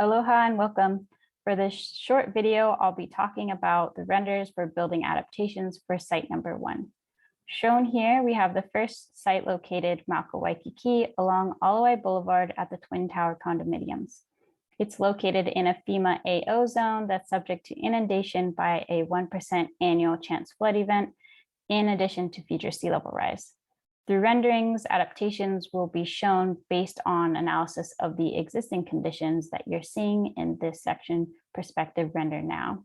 Aloha and welcome. For this short video, I'll be talking about the renders for building adaptations for site number 1. Shown here, we have the first site located mauka, Waikiki along Alawai Boulevard at the Twin Tower condominiums. It's located in a FEMA AO zone that's subject to inundation by a 1% annual chance flood event, in addition to future sea level rise. Through renderings, adaptations will be shown based on analysis of the existing conditions that you're seeing in this section perspective render now.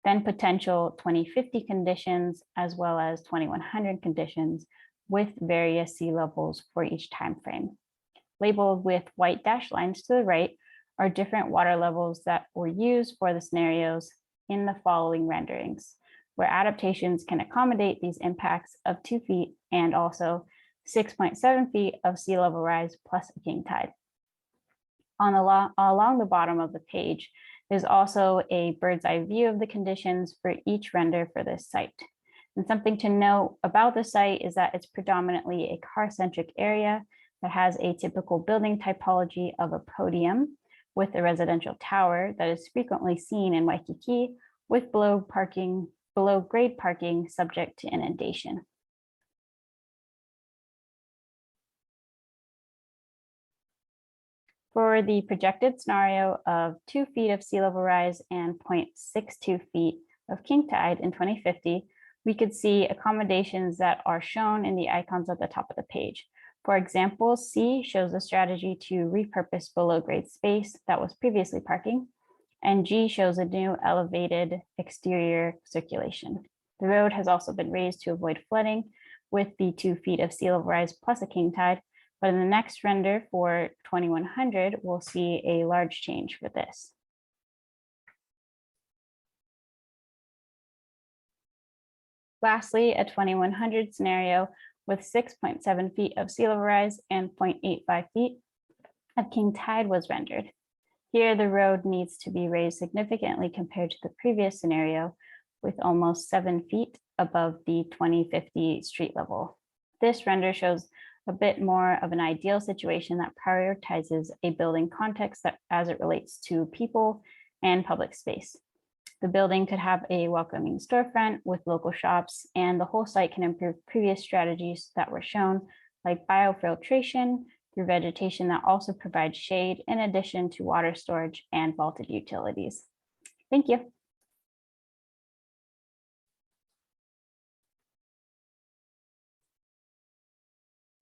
Then potential 2050 conditions, as well as 2100 conditions with various sea levels for each time frame. Labeled with white dashed lines to the right are different water levels that were used for the scenarios in the following renderings, where adaptations can accommodate these impacts of 2 feet and also 6.7 feet of sea level rise plus a king tide. Along the bottom of the page is also a bird's eye view of the conditions for each render for this site. And something to note about the site is that it's predominantly a car-centric area that has a typical building typology of a podium with a residential tower that is frequently seen in Waikiki with below grade parking subject to inundation. For the projected scenario of 2 feet of sea level rise and 0.62 feet of king tide in 2050, we could see accommodations that are shown in the icons at the top of the page. For example, C shows a strategy to repurpose below grade space that was previously parking, and G shows a new elevated exterior circulation. The road has also been raised to avoid flooding with the 2 feet of sea level rise plus a king tide, but in the next render for 2100, we'll see a large change for this. Lastly, a 2100 scenario with 6.7 feet of sea level rise and 0.85 feet of king tide was rendered. Here, the road needs to be raised significantly compared to the previous scenario with almost 7 feet above the 2050 street level. This render shows a bit more of an ideal situation that prioritizes a building context that as it relates to people and public space. The building could have a welcoming storefront with local shops, and the whole site can improve previous strategies that were shown, like biofiltration through vegetation that also provides shade in addition to water storage and vaulted utilities. Thank you.